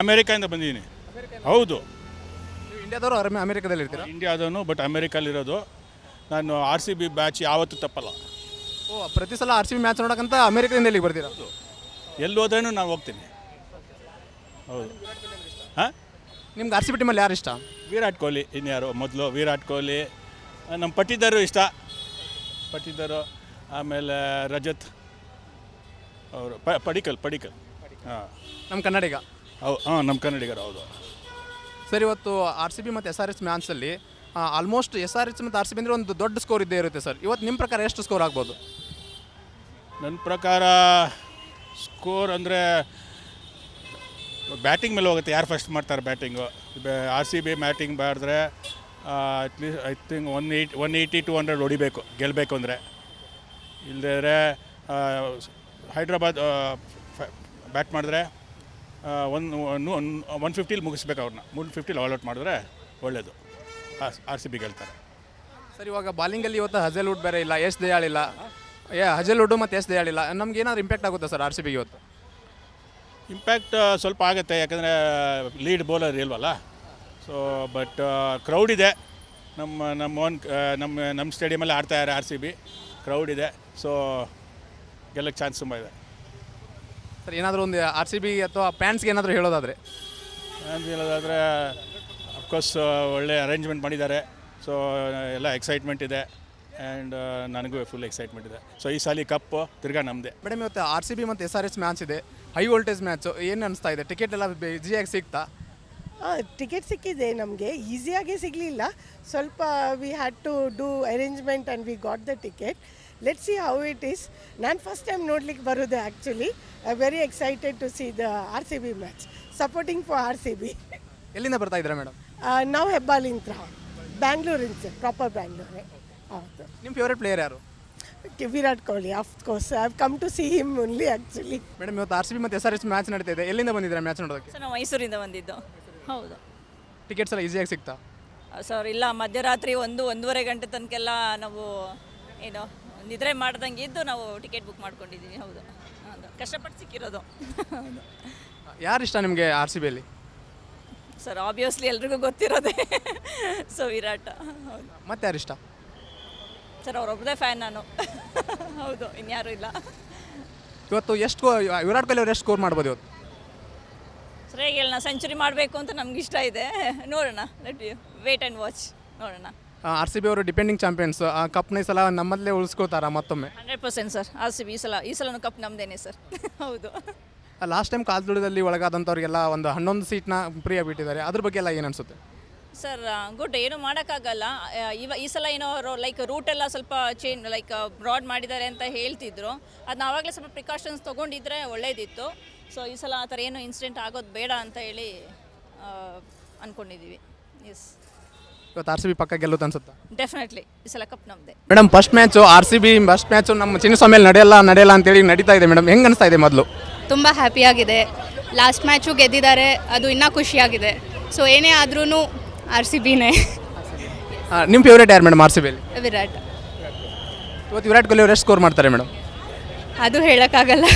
ಅಮೇರಿಕಾಯಿಂದ ಬಂದಿದ್ದೀನಿ. ಹೌದು, ನೀವು ಇಂಡಿಯಾದವರು ಅಮೆರಿಕದಲ್ಲಿ ಇರ್ತೀರಾ? ಇಂಡಿಯಾದವನು, ಬಟ್ ಅಮೇರಿಕಲ್ಲಿರೋದು. ನಾನು RCB ಬ್ಯಾಚ್ ಯಾವತ್ತೂ ತಪ್ಪಲ್ಲ. ಓ, ಪ್ರತಿ ಸಲ RCB ಮ್ಯಾಚ್ ನೋಡೋಕ್ಕಂತ ಅಮೆರಿಕದಿಂದ ಇಲ್ಲಿಗೆ ಬರ್ತೀರಾ? ಎಲ್ಲಿ ಹೋದ್ರೂ ನಾನು ಹೋಗ್ತೀನಿ. ಹೌದು. ಹಾಂ, ನಿಮ್ಗೆ RCB ಟೀಮಲ್ಲಿ ಯಾರು ಇಷ್ಟ? ವಿರಾಟ್ ಕೊಹ್ಲಿ. ಇನ್ಯಾರು ಮೊದಲು ವಿರಾಟ್ ಕೊಹ್ಲಿ. ನಮ್ಮ ಪಟ್ಟಿದ್ದರು ಇಷ್ಟ, ಪಟ್ಟಿದ್ದರು. ಆಮೇಲೆ ರಜತ್ ಅವರು, ಪಡಿಕಲ್. ಹಾಂ, ನಮ್ಮ ಕನ್ನಡಿಗ. ಹಾಂ, ನಮ್ಮ ಕನ್ನಡಿಗರು. ಹೌದು ಸರ್, ಇವತ್ತು RCB ಮತ್ತು SRH ಮ್ಯಾಚಲ್ಲಿ ಆಲ್ಮೋಸ್ಟ್ SRH ಮತ್ತು RCB ಅಂದರೆ ಒಂದು ದೊಡ್ಡ ಸ್ಕೋರ್ ಇದ್ದೇ ಇರುತ್ತೆ ಸರ್. ಇವತ್ತು ನಿಮ್ಮ ಪ್ರಕಾರ ಎಷ್ಟು ಸ್ಕೋರ್ ಆಗ್ಬೋದು? ನನ್ನ ಪ್ರಕಾರ ಸ್ಕೋರ್ ಅಂದರೆ ಬ್ಯಾಟಿಂಗ್ ಮೇಲೆ ಹೋಗುತ್ತೆ, ಯಾರು ಫಸ್ಟ್ ಮಾಡ್ತಾರೆ ಬ್ಯಾಟಿಂಗು. RCB ಬ್ಯಾಟಿಂಗ್ ಮಾಡಿದ್ರೆ ಅಟ್ಲೀಸ್ಟ್ ಐ ಥಿಂಕ್ 180-200 ಹೊಡಿಬೇಕು ಗೆಲ್ಲಬೇಕು ಅಂದರೆ. ಇಲ್ಲದೇ ಹೈದ್ರಾಬಾದ್ ಬ್ಯಾಟ್ ಮಾಡಿದ್ರೆ 150 ಮುಗಿಸ್ಬೇಕು ಅವ್ರನ್ನ. 150 ಆಲ್ ಔಟ್ ಮಾಡಿದ್ರೆ ಒಳ್ಳೆಯದು, RCB ಗೆಲ್ತಾರೆ. ಸರ್, ಇವಾಗ ಬಾಲಿಂಗಲ್ಲಿ ಇವತ್ತು ಹಜಲ್ವುಡ್ ಬೇರೆ ಇಲ್ಲ, ಯಶ್ ದಯಾಳ್ ಇಲ್ಲ. ಹಜಲ್ವುಡ್ ಮತ್ತು ಯಶ್ ದಯಾಳ್ ಇಲ್ಲ. ನಮ್ಗೆ ಏನಾದ್ರು ಇಂಪ್ಯಾಕ್ಟ್ ಆಗುತ್ತೆ ಸರ್ RCB ಇವತ್ತು? ಇಂಪ್ಯಾಕ್ಟ್ ಸ್ವಲ್ಪ ಆಗುತ್ತೆ, ಯಾಕಂದರೆ ಲೀಡ್ ಬೌಲರ್ ಇಲ್ವಲ್ಲ. ಸೊ ಬಟ್ ಕ್ರೌಡ್ ಇದೆ. ನಮ್ಮ ಸ್ಟೇಡಿಯಮಲ್ಲಿ ಆಡ್ತಾಯಿದ್ದಾರೆ RCB. ಕ್ರೌಡ್ ಇದೆ, ಸೊ ಗೆಲ್ಲಕ್ಕೆ ಚಾನ್ಸ್ ತುಂಬ ಇದೆ. ಸರ್, ಏನಾದರೂ ಒಂದು RCB ಅಥವಾ ಫ್ಯಾನ್ಸ್ಗೆ ಏನಾದರೂ ಹೇಳೋದಾದರೆ? ಹೇಳೋದಾದರೆ ಅಫ್ಕೋರ್ಸ್ ಒಳ್ಳೆ ಅರೇಂಜ್ಮೆಂಟ್ ಮಾಡಿದ್ದಾರೆ. ಸೊ ಎಲ್ಲ ಎಕ್ಸೈಟ್ಮೆಂಟ್ ಇದೆ, ಆ್ಯಂಡ್ ನನಗೂ ಫುಲ್ ಎಕ್ಸೈಟ್ಮೆಂಟ್ ಇದೆ. ಸೊ ಈ ಸಾಲಿ ಕಪ್ಪು ತಿರ್ಗಾ ನಮ್ಮದೇ. ಮೇಡಮ್, ಇವತ್ತು RCB ಮತ್ತು SRH ಮ್ಯಾಚ್ ಇದೆ, ಹೈ ವೋಲ್ಟೇಜ್ ಮ್ಯಾಚು. ಏನು ಅನಿಸ್ತಾ ಇದೆ? ಟಿಕೆಟ್ ಎಲ್ಲ ಈಸಿಯಾಗಿ ಸಿಗ್ತಾ? ಟಿಕೆಟ್ ಸಿಕ್ಕಿದೆ, ನಮಗೆ ಈಸಿಯಾಗಿ ಸಿಗಲಿಲ್ಲ. ಸ್ವಲ್ಪ we had to do arrangement and we got the ticket. Let's see how it is. ನಾನು ಫಸ್ಟ್ ಟೈಮ್ ನೋಡ್ಲಿಕ್ಕೆ ಬರೋದು actually. Very excited to see the RCB match, supporting for RCB. ಎಲ್ಲಿಂದ ಬರ್ತಾ ಇದ್ದೀರಾ ಮೇಡಮ್? ನಾವು ಹೆಬ್ಬಾಲಿಂದ, ಬ್ಯಾಂಗ್ಳೂರಿಂದ, ಪ್ರಾಪರ್ ಬ್ಯಾಂಗ್ಳೂರೇ. ಹೌದು. ನಿಮ್ಮ ಫೇವ್ರೇಟ್ ಪ್ಲೇಯರ್ ಯಾರು? Virat Kohli, of course. I have come to see him only actually. Madam, ಇವತ್ತು RCB ಮತ್ತು SRH ಮ್ಯಾಚ್ ನಡೀತಾ ಇದೆ. ಎಲ್ಲಿಂದ ಬಂದಿದ್ದೀರಾ ಮ್ಯಾಚ್ ನೋಡೋದಕ್ಕೆ? ಸರ್, ನಾವು ಮೈಸೂರಿಂದ ಬಂದಿದ್ದು. ಹೌದು. ಟಿಕೆಟ್ಸ್ ಎಲ್ಲ ಈಸಿಯಾಗಿ ಸಿಗ್ತಾ? ಸರ್, ಇಲ್ಲ, ಮಧ್ಯರಾತ್ರಿ 1-1.5 ಗಂಟೆ ತನಕೆಲ್ಲ ನಾವು ಏನು ನಿದ್ರೆ ಮಾಡ್ದಂಗೆ ಇದ್ದು ನಾವು ಟಿಕೆಟ್ ಬುಕ್ ಮಾಡ್ಕೊಂಡಿದ್ದೀವಿ. ಹೌದು, ಹೌದು, ಕಷ್ಟಪಟ್ಟು ಸಿಕ್ಕಿರೋದು. ಹೌದು. ಯಾರು ಇಷ್ಟ ನಿಮಗೆ RCBಯಲ್ಲಿ? ಸರ್, ಆಬ್ವಿಯಸ್ಲಿ ಎಲ್ರಿಗೂ ಗೊತ್ತಿರೋದೆ. ಸೊ ವಿರಾಟ್. ಹೌದು. ಮತ್ತೆ ಯಾರು ಇಷ್ಟ? ಸರ್, ಅವರೊಬ್ಬರದೇ ಫ್ಯಾನ್ ನಾನು. ಹೌದು, ಇನ್ಯಾರೂ ಇಲ್ಲ. ಇವತ್ತು ಎಷ್ಟು ವಿರಾಟ್ ಕೊಹ್ಲಿ ಅವ್ರು ಎಷ್ಟು ಸ್ಕೋರ್ ಮಾಡ್ಬೋದು ಇವತ್ತು? ಸರ್, ಹೇಗೆ ಹೇಳೋಣ, ಸೆಂಚುರಿ ಮಾಡಬೇಕು ಅಂತ ನಮ್ಗೆ ಇಷ್ಟ ಇದೆ. ನೋಡೋಣ, let you wait and watch, ನೋಡೋಣ. RCB ಅವರು ಡಿಪೆಂಡಿಂಗ್ ಚಾಂಪಿಯನ್ಸ್. ಆ ಕಪ್ನ ಈ ಸಲ ನಮ್ಮಲ್ಲೇ ಉಳಿಸ್ಕೋತಾರ ಮತ್ತೊಮ್ಮೆ? 100% ಸರ್. RCB ಈ ಸಲನೂ ಕಪ್ ನಮ್ಮದೇನೆ ಸರ್. ಹೌದು. ಲಾಸ್ಟ್ ಟೈಮ್ ಕಾಲ್ದುಳದಲ್ಲಿ ಒಳಗಾದಂಥವ್ರಿಗೆಲ್ಲ ಒಂದು 11 ಸೀಟ್ನ ಫ್ರೀ ಆಗಿಬಿಟ್ಟಿದ್ದಾರೆ. ಅದ್ರ ಬಗ್ಗೆ ಎಲ್ಲ ಏನು ಅನಿಸುತ್ತೆ? ಸರ್, ಗುಡ್, ಏನು ಮಾಡೋಕ್ಕಾಗಲ್ಲ. ಈ ಸಲ ಏನೋ ಅವರು ಲೈಕ್ ರೂಟೆಲ್ಲ ಸ್ವಲ್ಪ ಲೈಕ್ ಬ್ರಾಡ್ ಮಾಡಿದ್ದಾರೆ ಅಂತ ಹೇಳ್ತಿದ್ರು. ಅದನ್ನ ಆವಾಗಲೇ ಸ್ವಲ್ಪ ಪ್ರಿಕಾಷನ್ಸ್ ತೊಗೊಂಡಿದ್ರೆ ಒಳ್ಳೇದಿತ್ತು. ಸೊ ಈ ಸಲ ಆ ಥರ ಏನು ಇನ್ಸಿಡೆಂಟ್ ಆಗೋದು ಬೇಡ ಅಂತ ಹೇಳಿ ಅಂದ್ಕೊಂಡಿದ್ದೀವಿ. ಎಸ್, ಇವತ್ತು RCB ಪಕ್ಕ ಗೆಲ್ಲುತ್ತೆ ಅನ್ಸುತ್ತಾ? ಡೆಫಿನೆಟ್ಲಿ ಈ ಸಲ ಕಪ್ ನಮ್ಮದೇ. Madam, first match RCB first match ನಮ್ಮ ಚಿನ್ನಸ್ವಾಮಿಯಲ್ಲಿ ನಡೆಯಲ್ಲ ಅಂತೇಳಿ ನಡೀತಾ ಇದೆ ಮೇಡಮ್. ಹೆಂಗೆ ಅನಿಸ್ತಾ ಇದೆ? ಮೊದಲು ತುಂಬ ಹ್ಯಾಪಿಯಾಗಿದೆ. ಲಾಸ್ಟ್ ಮ್ಯಾಚು ಗೆದ್ದಿದ್ದಾರೆ, ಅದು ಇನ್ನೂ ಖುಷಿಯಾಗಿದೆ. ಸೊ ಏನೇ ಆದ್ರೂ RCBನೇ. ನಿಮ್ಮ ಫೇವ್ರೇಟ್ ಯಾರು ಮೇಡಮ್ RCBಯಲ್ಲಿ? ವಿರಾಟ್. ಇವತ್ತು ವಿರಾಟ್ ಕೊಹ್ಲಿ ಅವರು ಎಷ್ಟು ಸ್ಕೋರ್ ಮಾಡ್ತಾರೆ ಮೇಡಮ್? ಅದು ಹೇಳೋಕ್ಕಾಗಲ್ಲ,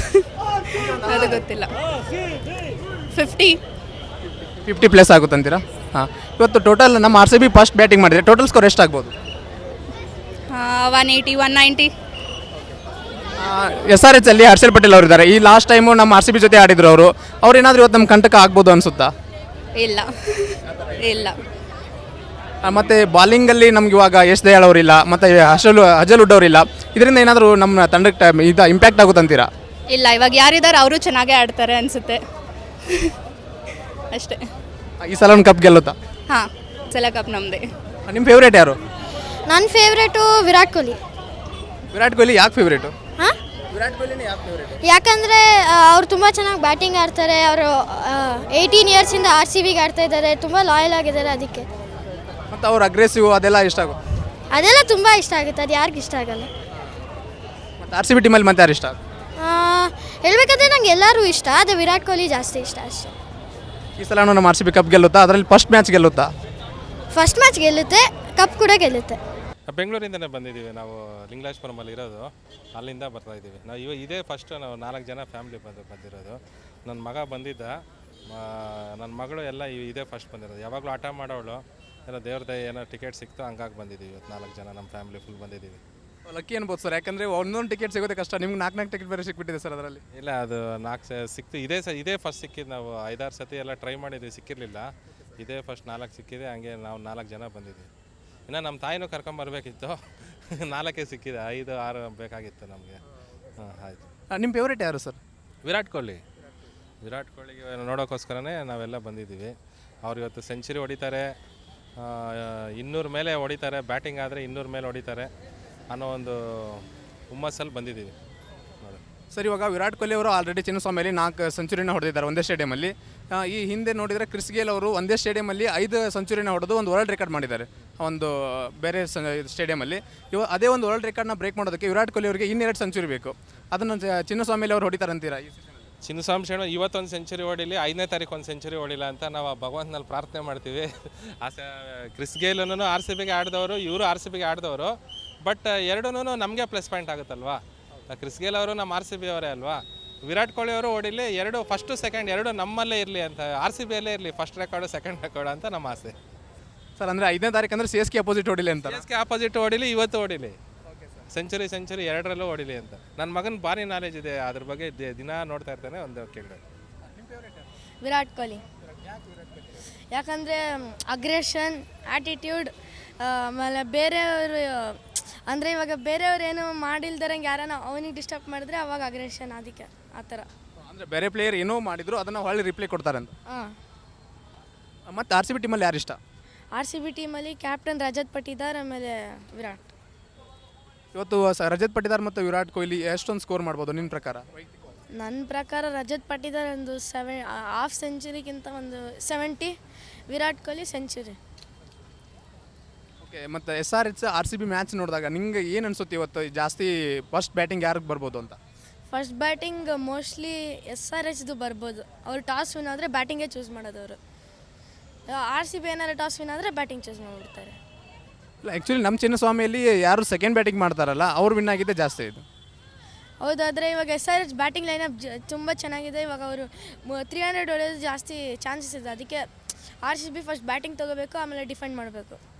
ಅದು ಗೊತ್ತಿಲ್ಲ. 50 ಪ್ಲಸ್ ಆಗುತ್ತಂತೀರಾ? ಹಾಂ, ಇವತ್ತು ಟೋಟಲ್ ನಮ್ಮ RCB ಫಸ್ಟ್ ಬ್ಯಾಟಿಂಗ್ ಮಾಡಿದೆ. ಟೋಟಲ್ ಸ್ಕೋರ್ ಎಷ್ಟಾಗ್ಬೋದು? 180, 190. SRH ಅಲ್ಲಿ ಹರ್ಷಲ್ ಪಟೇಲ್ ಅವರು ಇದ್ದಾರೆ. ಈ ಲಾಸ್ಟ್ ಟೈಮು ನಮ್ಮ RCB ಜೊತೆ ಆಡಿದ್ರು ಅವರು. ಅವ್ರು ಏನಾದರೂ ಇವತ್ತು ನಮ್ಮ ಕಂಟಕ ಆಗ್ಬೋದು ಅನಿಸುತ್ತಾ? ಇಲ್ಲ. ಮತ್ತು ಬಾಲಿಂಗಲ್ಲಿ ನಮ್ಗೆ ಇವಾಗ ಯಶ್ ದಯಾಳ್ ಅವರಿಲ್ಲ, ಮತ್ತು ಹಜಲ್ವುಡ್ ಅವರಿಲ್ಲ. ಇದರಿಂದ ಏನಾದರೂ ನಮ್ಮ ತಂಡಕ್ಕೆ ಇದು ಇಂಪ್ಯಾಕ್ಟ್ ಆಗುತ್ತಂತೀರಾ? ಇಲ್ಲ, ಇವಾಗ ಯಾರಿದ್ದಾರೆ ಅವರು ಚೆನ್ನಾಗೇ ಆಡ್ತಾರೆ ಅನಿಸುತ್ತೆ. ಅಷ್ಟೇ. ಈ ಸಲ ಒಂದು ಕಪ್ ಗೆಲ್ಲುತ್ತಾ? ಹಾಂ, ಸಲ ಕಪ್ ನಮ್ಮದೇ. ನಿಮ್ಮ ಫೇವ್ರೇಟ್ ಯಾರು? ನನ್ನ ಫೇವ್ರೇಟು ವಿರಾಟ್ ಕೊಹ್ಲಿ. ವಿರಾಟ್ ಕೊಹ್ಲಿ ಯಾಕೆ ಫೇವ್ರೇಟು? ಹಾಂ, ವಿರಾಟ್ ಕೊಹ್ಲಿನೇ ಯಾಕೆ ಫೇವ್ರೇಟು? ಯಾಕಂದರೆ ಅವ್ರು ತುಂಬ ಚೆನ್ನಾಗಿ ಬ್ಯಾಟಿಂಗ್ ಆಡ್ತಾರೆ. ಅವರು 18 ಇಯರ್ಸಿಂದ RCBಗೆ ಆಡ್ತಾ ಇದ್ದಾರೆ, ತುಂಬ ಲಾಯಲ್ ಆಗಿದ್ದಾರೆ. ಅದಕ್ಕೆ ಮತ್ತು ಅವ್ರು ಅಗ್ರೆಸಿವ್ ಅದೆಲ್ಲ ಇಷ್ಟ ಆಗುತ್ತೆ? ಅದೆಲ್ಲ ತುಂಬ ಇಷ್ಟ ಆಗುತ್ತೆ. ಅದು ಯಾರಿಗೆ ಇಷ್ಟ ಆಗಲ್ಲ? ಮತ್ತು RCB ಟೀಮಲ್ಲಿ ಮತ್ತೆ ಯಾರು ಇಷ್ಟ? ಹೇಳ್ಬೇಕಂದ್ರೆ ನಂಗೆ ಎಲ್ಲರೂ ಇಷ್ಟ, ಆದರೆ ವಿರಾಟ್ ಕೊಹ್ಲಿ ಜಾಸ್ತಿ ಇಷ್ಟ ಅಷ್ಟೇ. ಈ ಸಲ ನಮ್ಮ RCB ಕಪ್ ಗೆಲ್ಲುತ್ತಾ? ಅದರಲ್ಲಿ ಫಸ್ಟ್ ಮ್ಯಾಚ್ ಗೆಲ್ಲುತ್ತಾ? ಫಸ್ಟ್ ಮ್ಯಾಚ್ ಗೆಲ್ಲುತ್ತೆ, ಕಪ್ ಕೂಡ ಗೆಲ್ಲುತ್ತೆ. ಬೆಂಗಳೂರಿಂದನೇ ಬಂದಿದ್ದೀವಿ ನಾವು, ಲಿಂಗರಾಜಪುರಮಲ್ಲಿ ಇರೋದು. ಅಲ್ಲಿಂದ ಬರ್ತಾಯಿದ್ದೀವಿ ನಾವು. ಇದೇ ಫಸ್ಟ್ ನಾವು 4 ಜನ ಫ್ಯಾಮಿಲಿ ಬಂದಿರೋದು. ನನ್ನ ಮಗ ಬಂದಿದ್ದ, ನನ್ನ ಮಗಳು ಎಲ್ಲ ಇದೇ ಫಸ್ಟ್ ಬಂದಿರೋದು. ಯಾವಾಗಲೂ ಆಟ ಮಾಡೋಳು, ಏನೋ ದೇವ್ರ ದಯೆ ಏನೋ ಟಿಕೆಟ್ ಸಿಕ್ತು ಹಂಗಾಗಿ ಬಂದಿದ್ದೀವಿ. ಇವತ್ತು 4 ಜನ ನಮ್ಮ ಫ್ಯಾಮಿಲಿ ಫುಲ್ ಬಂದಿದ್ದೀವಿ. ಲಕ್ಕಿ ಅನ್ಬೋದು ಸರ್, ಯಾಕಂದರೆ ಒಂದೊಂದು ಟಿಕೆಟ್ ಸಿಗೋದೇ ಕಷ್ಟ. ನಿಮ್ಗೆ 4 ಟಿಕೆಟ್ ಬೇರೆ ಸಿಕ್ಬಿಟ್ಟಿದೆ ಸರ್ ಅದರಲ್ಲಿ. ಇಲ್ಲ, ಅದು 4 ಸಿಕ್ತು. ಇದೇ ಫಸ್ಟ್ ಸಿಕ್ಕಿದ್ದು. ನಾವು 5-6 ಸತಿ ಎಲ್ಲ ಟ್ರೈ ಮಾಡಿದ್ವಿ, ಸಿಕ್ಕಿರಲಿಲ್ಲ. ಇದೇ ಫಸ್ಟ್ 4 ಸಿಕ್ಕಿದೆ. ಹಂಗೆ ನಾವು 4 ಜನ ಬಂದಿದ್ವಿ. ಇನ್ನು ನಮ್ಮ ತಾಯಿನೂ ಕರ್ಕೊಂಬರ್ಬೇಕಿತ್ತು. 4 ಸಿಕ್ಕಿದೆ, 5-6 ಬೇಕಾಗಿತ್ತು ನಮಗೆ. ಹಾಂ, ಆಯಿತು. ನಿಮ್ಮ ಫೇವ್ರೇಟ್ ಯಾರು ಸರ್? ವಿರಾಟ್ ಕೊಹ್ಲಿಗೆ ನೋಡೋಕ್ಕೋಸ್ಕರನೇ ನಾವೆಲ್ಲ ಬಂದಿದ್ದೀವಿ. ಅವ್ರು ಇವತ್ತು ಸೆಂಚುರಿ ಹೊಡಿತಾರೆ, 200 ಮೇಲೆ ಹೊಡಿತಾರೆ, ಬ್ಯಾಟಿಂಗ್ ಆದರೆ 200 ಮೇಲೆ ಹೊಡಿತಾರೆ ಅನ್ನೋ ಒಂದು ಹುಮ್ಮಸ್ಸಲ್ಲಿ ಬಂದಿದ್ದೀವಿ. ಸರ್, ಇವಾಗ ವಿರಾಟ್ ಕೊಹ್ಲಿ ಅವರು ಆಲ್ರೆಡಿ ಚಿನ್ನಸ್ವಾಮಿಯಲ್ಲಿ 4 ಸೆಂಚುರಿನ ಹೊಡೆದಿದ್ದಾರೆ ಒಂದೇ ಸ್ಟೇಡಿಯಮಲ್ಲಿ. ಈ ಹಿಂದೆ ನೋಡಿದರೆ ಕ್ರಿಸ್ ಗೇಲ್ ಅವರು ಒಂದೇ ಸ್ಟೇಡಿಯಮಲ್ಲಿ 5 ಸೆಂಚುರಿನ ಹೊಡೆದು ಒಂದು ವರ್ಲ್ಡ್ ರೆಕಾರ್ಡ್ ಮಾಡಿದ್ದಾರೆ ಒಂದು ಬೇರೆ ಸ್ಟೇಡಿಯಮಲ್ಲಿ. ಅದೇ ಒಂದು ವರ್ಲ್ಡ್ ರೆಕಾರ್ಡ್ನ ಬ್ರೇಕ್ ಮಾಡೋದಕ್ಕೆ ವಿರಾಟ್ ಕೊಹ್ಲಿ ಅವರಿಗೆ 2 ಸೆಂಚುರಿ ಬೇಕು. ಅದನ್ನು ಚಿನ್ನಸ್ವಾಮಿಯಲ್ಲಿ ಅವರು ಹೊಡಿತಾರೆ ಅಂತೀರಾ? ಚಿನ್ನಸ್ವಾಮಿ ಶೆಣು ಇವತ್ತೊಂದು ಸೆಂಚುರಿ ಹೊಡಿಲಿ, 5ನೇ ತಾರೀಕು ಒಂದು ಸೆಂಚುರಿ ಹೊಡಿಲ್ಲ ಅಂತ ನಾವು ಭಗವಂತನಲ್ಲಿ ಪ್ರಾರ್ಥನೆ ಮಾಡ್ತೀವಿ. ಕ್ರಿಸ್ ಗೇಲನ್ನು RCBಗೆ ಆಡಿದವರು, ಇವರು RCBಗೆ ಆಡಿದವರು. ಬಟ್ ಎರಡೂ ನಮಗೆ ಪ್ಲಸ್ ಪಾಯಿಂಟ್ ಆಗುತ್ತಲ್ವಾ. ಕ್ರಿಸ್ ಗೇಲ್ ಅವರು ನಮ್ಮ RCB ಅವರೇ ಅಲ್ವಾ. ವಿರಾಟ್ ಕೊಹ್ಲಿ ಅವರು ಹೊಡಿಲಿ, ಫಸ್ಟು ಸೆಕೆಂಡ್ ಎರಡು ನಮ್ಮಲ್ಲೇ ಇರಲಿ ಅಂತ, RCBಯಲ್ಲೇ ಇರಲಿ, ಫಸ್ಟ್ ರೆಕಾರ್ಡು ಸೆಕೆಂಡ್ ರೆಕಾರ್ಡು ಅಂತ ನಮ್ಮ ಆಸೆ ಸರ್. ಅಂದರೆ 5ನೇ ತಾರೀಕು ಅಂದರೆ CSK ಅಪೋಸಿಟ್ ಹೊಡಿಲಿ ಅಂತ. CSK ಅಪೋಸಿಟ್ ಹೊಡಿಲಿ, ಇವತ್ತು ಹೊಡಿಲಿ, ಸೆಂಚುರಿ 2ರಲ್ಲೂ ಹೊಡಿಲಿ ಅಂತ. ನನ್ನ ಮಗನ ಭಾರಿ ನಾಲೆಜ್ ಇದೆ ಅದ್ರ ಬಗ್ಗೆ, ದಿನ ನೋಡ್ತಾ ಇರ್ತಾನೆ. ಒಂದು ಕೇಳಿ ವಿರಾಟ್ ಕೊಹ್ಲಿ. ಯಾಕಂದರೆ ಅಗ್ರೆಷನ್, ಆ್ಯಟಿಟ್ಯೂಡ್, ಆಮೇಲೆ ಬೇರೆಯವರು ಅಂದರೆ ಇವಾಗ ಬೇರೆಯವ್ರು ಏನು ಮಾಡಿಲ್ದಾರಂಗೆ ಯಾರನ್ನ ಅವನಿಗೆ ಡಿಸ್ಟರ್ಬ್ ಮಾಡಿದ್ರೆ ಅವಾಗ ಅಗ್ರೆಷನ್, ಅದಕ್ಕೆ ಆ ಥರ. ಅಂದರೆ ಬೇರೆ ಪ್ಲೇಯರ್ ಏನೋ ಮಾಡಿದ್ರು ಅದನ್ನು ಹೊಳ್ಳಿ ರಿಪ್ಲೈ ಕೊಡ್ತಾರೆ ಅಂತ. ಹಾಂ. ಮತ್ತು RCB ಟೀಮಲ್ಲಿ ಯಾರು ಇಷ್ಟ? RCB ಟೀಮಲ್ಲಿ ಕ್ಯಾಪ್ಟನ್ ರಜತ್ ಪಟ್ಟಿದಾರ್, ಆಮೇಲೆ ವಿರಾಟ್. ಇವತ್ತು ರಜತ್ ಪಟ್ಟಿದಾರ್ ಮತ್ತು ವಿರಾಟ್ ಕೊಹ್ಲಿ ಎಷ್ಟೊಂದು ಸ್ಕೋರ್ ಮಾಡ್ಬೋದು ನಿಮ್ಮ ಪ್ರಕಾರ? ನನ್ನ ಪ್ರಕಾರ ರಜತ್ ಪಟ್ಟಿದಾರ್ ಒಂದು ಹಾಫ್ ಸೆಂಚುರಿಗಿಂತ ಒಂದು 70, ವಿರಾಟ್ ಕೊಹ್ಲಿ ಸೆಂಚುರಿ. ಓಕೆ. ಮತ್ತು SRH RCB ಮ್ಯಾಚ್ ನೋಡಿದಾಗ ನಿಂಗೆ ಏನು ಅನಿಸುತ್ತೆ ಇವತ್ತು ಜಾಸ್ತಿ ಫಸ್ಟ್ ಬ್ಯಾಟಿಂಗ್ ಯಾರಿಗೆ ಬರ್ಬೋದು ಅಂತ? ಫಸ್ಟ್ ಬ್ಯಾಟಿಂಗ್ ಮೋಸ್ಟ್ಲಿ SRHದು ಬರ್ಬೋದು. ಅವ್ರು ಟಾಸ್ ವಿನ್ ಆದರೆ ಬ್ಯಾಟಿಂಗೇ ಚೂಸ್ ಮಾಡೋದು ಅವರು. RCB ಏನಾದ್ರು ಟಾಸ್ ವಿನ್ ಆದರೆ ಬ್ಯಾಟಿಂಗ್ ಚೂಸ್ ಮಾಡಿಬಿಡ್ತಾರೆ. ಇಲ್ಲ, ಆ್ಯಕ್ಚುಲಿ ನಮ್ಮ ಚಿನ್ನಸ್ವಾಮಿಯಲ್ಲಿ ಯಾರು ಸೆಕೆಂಡ್ ಬ್ಯಾಟಿಂಗ್ ಮಾಡ್ತಾರಲ್ಲ ಅವ್ರು ವಿನ್ ಆಗಿದ್ದೆ ಜಾಸ್ತಿ ಇದು. ಹೌದು, ಆದರೆ ಇವಾಗ SRH ಬ್ಯಾಟಿಂಗ್ ಲೈನಪ್ ತುಂಬ ಚೆನ್ನಾಗಿದೆ. ಇವಾಗ ಅವರು 300 ಹೊಡೆಯೋದು ಜಾಸ್ತಿ ಚಾನ್ಸಸ್ ಇದೆ. ಅದಕ್ಕೆ RCB ಫಸ್ಟ್ ಬ್ಯಾಟಿಂಗ್ ತೊಗೋಬೇಕು, ಆಮೇಲೆ ಡಿಫೆಂಡ್ ಮಾಡಬೇಕು.